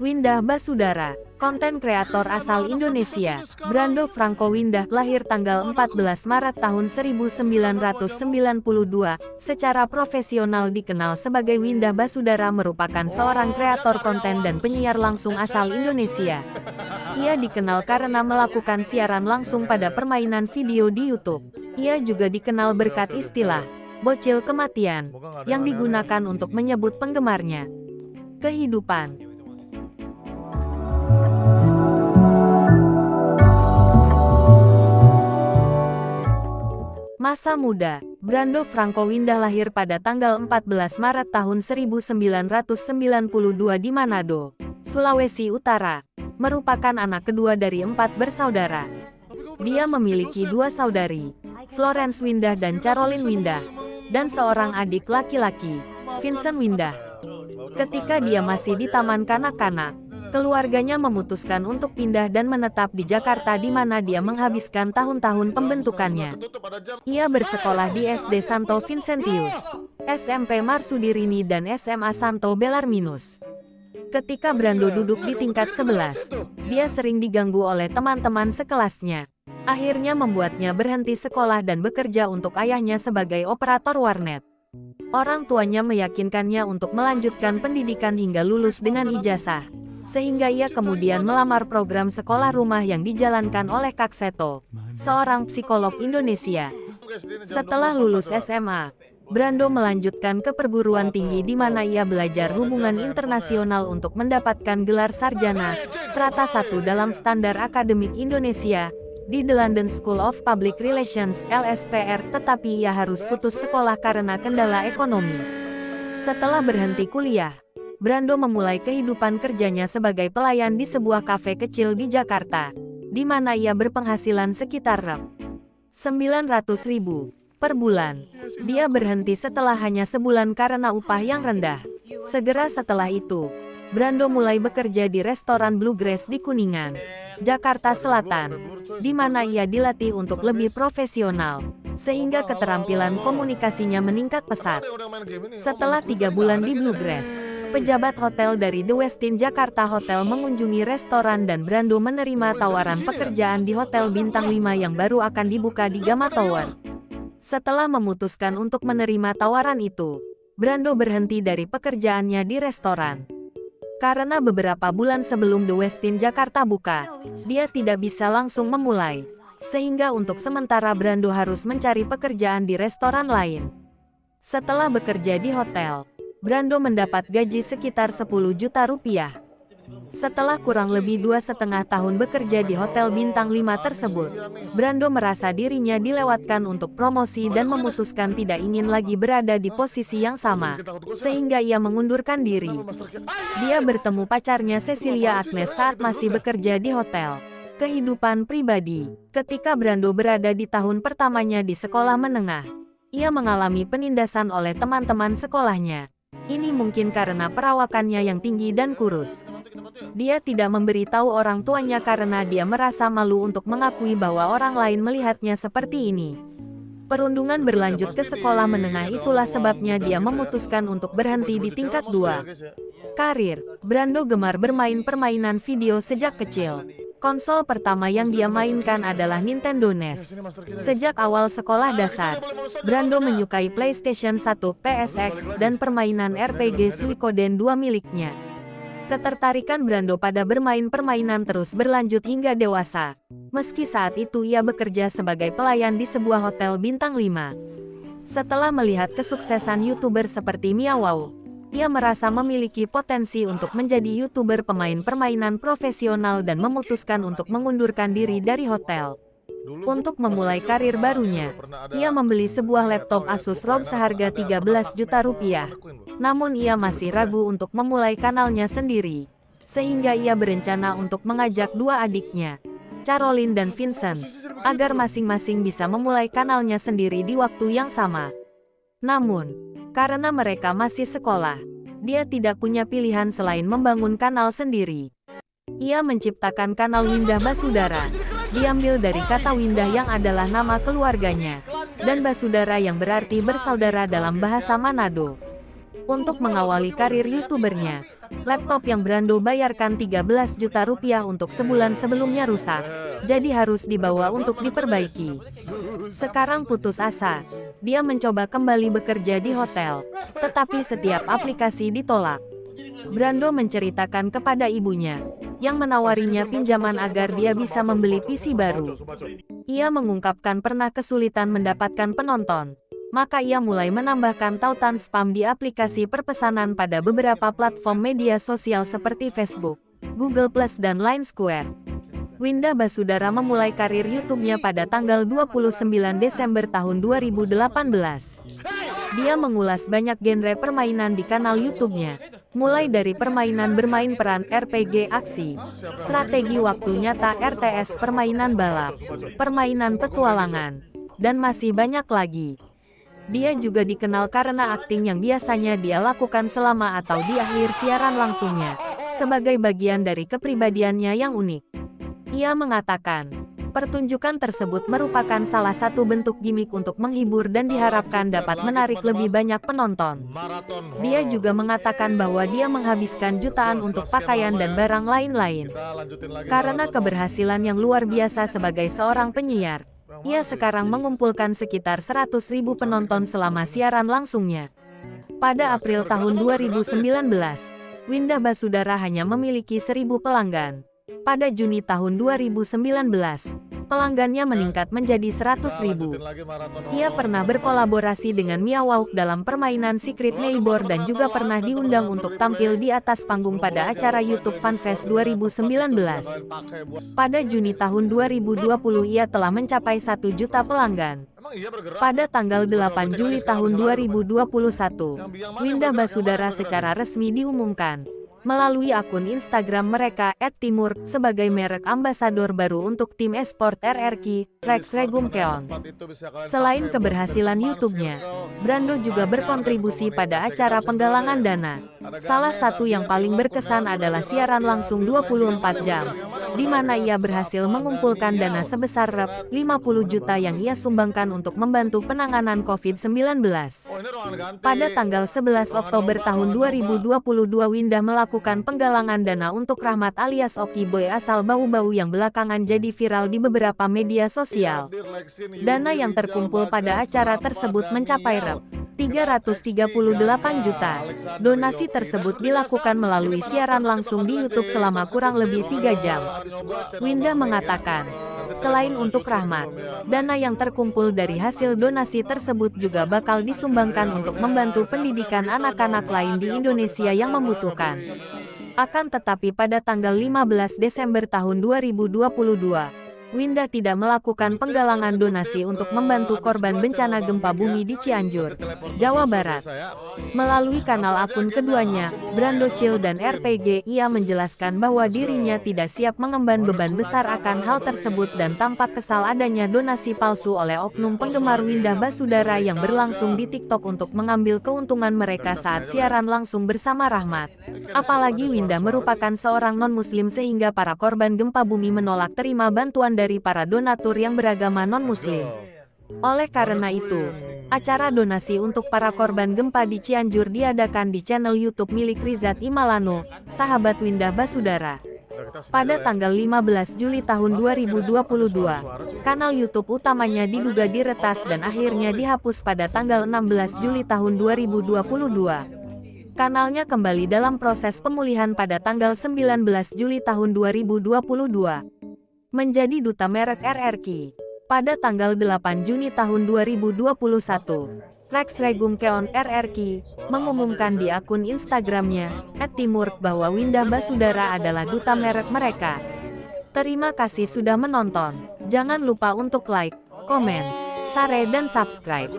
Windah Basudara, konten kreator asal Indonesia. Brando Franco Windah lahir tanggal 14 Maret tahun 1992, secara profesional dikenal sebagai Windah Basudara, merupakan seorang kreator konten dan penyiar langsung asal Indonesia. Ia dikenal karena melakukan siaran langsung pada permainan video di YouTube. Ia juga dikenal berkat istilah "bocil kematian" yang digunakan untuk menyebut penggemarnya. Kehidupan. Masa muda. Brando Franco Windah lahir pada tanggal 14 Maret tahun 1992 di Manado, Sulawesi Utara. Merupakan anak kedua dari 4 bersaudara. Dia memiliki 2 saudari, Florence Windah dan Caroline Windah, dan seorang adik laki-laki, Vincent Windah. Ketika dia masih di taman kanak-kanak, keluarganya memutuskan untuk pindah dan menetap di Jakarta, di mana dia menghabiskan tahun-tahun pembentukannya. Ia bersekolah di SD Santo Vincentius, SMP Marsudirini dan SMA Santo Bellarminus. Ketika Brando duduk di tingkat 11, dia sering diganggu oleh teman-teman sekelasnya. Akhirnya membuatnya berhenti sekolah dan bekerja untuk ayahnya sebagai operator warnet. Orang tuanya meyakinkannya untuk melanjutkan pendidikan hingga lulus dengan ijazah, sehingga ia kemudian melamar program sekolah rumah yang dijalankan oleh Kak Seto, seorang psikolog Indonesia. Setelah lulus SMA, Brando melanjutkan ke perguruan tinggi di mana ia belajar hubungan internasional untuk mendapatkan gelar sarjana strata 1 dalam standar akademik Indonesia di The London School of Public Relations (LSPR), tetapi ia harus putus sekolah karena kendala ekonomi. Setelah berhenti kuliah, Brando memulai kehidupan kerjanya sebagai pelayan di sebuah kafe kecil di Jakarta, di mana ia berpenghasilan sekitar Rp900.000 per bulan. Dia berhenti setelah hanya sebulan karena upah yang rendah. Segera setelah itu, Brando mulai bekerja di restoran Bluegrass di Kuningan, Jakarta Selatan, di mana ia dilatih untuk lebih profesional, sehingga keterampilan komunikasinya meningkat pesat. Setelah 3 bulan di Bluegrass, pejabat hotel dari The Westin Jakarta Hotel mengunjungi restoran dan Brando menerima tawaran pekerjaan di Hotel Bintang 5 yang baru akan dibuka di Gamma Tower. Setelah memutuskan untuk menerima tawaran itu, Brando berhenti dari pekerjaannya di restoran. Karena beberapa bulan sebelum The Westin Jakarta buka, dia tidak bisa langsung memulai, sehingga untuk sementara Brando harus mencari pekerjaan di restoran lain. Setelah bekerja di hotel, Brando mendapat gaji sekitar 10 juta rupiah. Setelah kurang lebih 2,5 tahun bekerja di Hotel Bintang 5 tersebut, Brando merasa dirinya dilewatkan untuk promosi dan memutuskan tidak ingin lagi berada di posisi yang sama, sehingga ia mengundurkan diri. Dia bertemu pacarnya Cecilia Agnes saat masih bekerja di hotel. Kehidupan pribadi. Ketika Brando berada di tahun pertamanya di sekolah menengah, ia mengalami penindasan oleh teman-teman sekolahnya. Ini mungkin karena perawakannya yang tinggi dan kurus. Dia tidak memberitahu orang tuanya karena dia merasa malu untuk mengakui bahwa orang lain melihatnya seperti ini. Perundungan berlanjut ke sekolah menengah, itulah sebabnya dia memutuskan untuk berhenti di tingkat 2. Karir. Brando gemar bermain permainan video sejak kecil. Konsol pertama yang dia mainkan adalah Nintendo NES. Sejak awal sekolah dasar, Brando menyukai PlayStation 1, PSX, dan permainan RPG Suikoden 2 miliknya. Ketertarikan Brando pada bermain permainan terus berlanjut hingga dewasa. Meski saat itu ia bekerja sebagai pelayan di sebuah hotel bintang 5. Setelah melihat kesuksesan YouTuber seperti Mia Wow, ia merasa memiliki potensi untuk menjadi YouTuber pemain permainan profesional dan memutuskan untuk mengundurkan diri dari hotel. Untuk memulai karir barunya, ia membeli sebuah laptop Asus ROG seharga 13 juta rupiah. Namun ia masih ragu untuk memulai kanalnya sendiri, sehingga ia berencana untuk mengajak 2 adiknya, Caroline dan Vincent, agar masing-masing bisa memulai kanalnya sendiri di waktu yang sama. Namun, karena mereka masih sekolah, dia tidak punya pilihan selain membangun kanal sendiri. Ia menciptakan kanal Windah Basudara, diambil dari kata Windah yang adalah nama keluarganya, dan Basudara yang berarti bersaudara dalam bahasa Manado. Untuk mengawali karir YouTubernya, Laptop yang Brando bayarkan 13 juta rupiah untuk sebulan sebelumnya rusak, jadi harus dibawa untuk diperbaiki. Sekarang putus asa, dia mencoba kembali bekerja di hotel, tetapi setiap aplikasi ditolak. Brando menceritakan kepada ibunya, yang menawarinya pinjaman agar dia bisa membeli PC baru. Ia mengungkapkan pernah kesulitan mendapatkan penonton, maka ia mulai menambahkan tautan spam di aplikasi perpesanan pada beberapa platform media sosial seperti Facebook, Google+, dan Line Square. Winda Basudara memulai karir YouTube-nya pada tanggal 29 Desember tahun 2018. Dia mengulas banyak genre permainan di kanal YouTube-nya, mulai dari permainan bermain peran RPG aksi, strategi waktu nyata RTS, permainan balap, permainan petualangan, dan masih banyak lagi. Dia juga dikenal karena akting yang biasanya dia lakukan selama atau di akhir siaran langsungnya, sebagai bagian dari kepribadiannya yang unik. Ia mengatakan, pertunjukan tersebut merupakan salah satu bentuk gimmick untuk menghibur dan diharapkan dapat menarik lebih banyak penonton. Dia juga mengatakan bahwa dia menghabiskan jutaan untuk pakaian dan barang lain-lain. Karena keberhasilan yang luar biasa sebagai seorang penyiar, ia sekarang mengumpulkan sekitar 100.000 penonton selama siaran langsungnya. Pada April tahun 2019, Winda Basudara hanya memiliki 1.000 pelanggan. Pada Juni tahun 2019, pelanggannya meningkat menjadi 100.000. Ia pernah berkolaborasi dengan Mia Wauk dalam permainan Secret Neighbor dan juga pernah diundang untuk tampil di atas panggung pada acara YouTube Fanfest 2019. Pada Juni tahun 2020 ia telah mencapai 1 juta pelanggan. Pada tanggal 8 Juli tahun 2021, Winda Basudara secara resmi diumumkan melalui akun Instagram mereka @timur sebagai merek ambasador baru untuk tim esport RRQ, Rex Regum Keon. Selain keberhasilan YouTube-nya, Brando juga berkontribusi pada acara penggalangan dana. Salah satu yang paling berkesan adalah siaran langsung 24 jam, di mana ia berhasil mengumpulkan dana sebesar Rp50 juta yang ia sumbangkan untuk membantu penanganan COVID-19. Pada tanggal 11 Oktober tahun 2022 Winda melakukan penggalangan dana untuk Rahmat alias Oki Boy asal Bau-Bau yang belakangan jadi viral di beberapa media sosial. Dana yang terkumpul pada acara tersebut mencapai Rp338 juta. Donasi tersebut dilakukan melalui siaran langsung di YouTube selama kurang lebih 3 jam. Winda mengatakan, selain untuk Rahmat, dana yang terkumpul dari hasil donasi tersebut juga bakal disumbangkan untuk membantu pendidikan anak-anak lain di Indonesia yang membutuhkan. Akan tetapi pada tanggal 15 Desember tahun 2022, Winda tidak melakukan penggalangan donasi untuk membantu korban bencana gempa bumi di Cianjur, Jawa Barat. Melalui kanal akun keduanya, Brando Chill dan RPG, ia menjelaskan bahwa dirinya tidak siap mengemban beban besar akan hal tersebut dan tampak kesal adanya donasi palsu oleh oknum penggemar Winda Basudara yang berlangsung di TikTok untuk mengambil keuntungan mereka saat siaran langsung bersama Rahmat. Apalagi Winda merupakan seorang non-muslim sehingga para korban gempa bumi menolak terima bantuan dari para donatur yang beragama non-muslim. Oleh karena itu, acara donasi untuk para korban gempa di Cianjur diadakan di channel YouTube milik Rizat Imalano, sahabat Winda Basudara. Pada tanggal 15 Juli tahun 2022, kanal YouTube utamanya diduga diretas dan akhirnya dihapus pada tanggal 16 Juli tahun 2022. Kanalnya kembali dalam proses pemulihan pada tanggal 19 Juli tahun 2022. Menjadi duta merek RRQ. Pada tanggal 8 Juni tahun 2021, Rex Regum Keon RRQ mengumumkan di akun Instagramnya @timur bahwa Winda Basudara adalah duta merek mereka. Terima kasih sudah menonton. Jangan lupa untuk like, komen, share dan subscribe.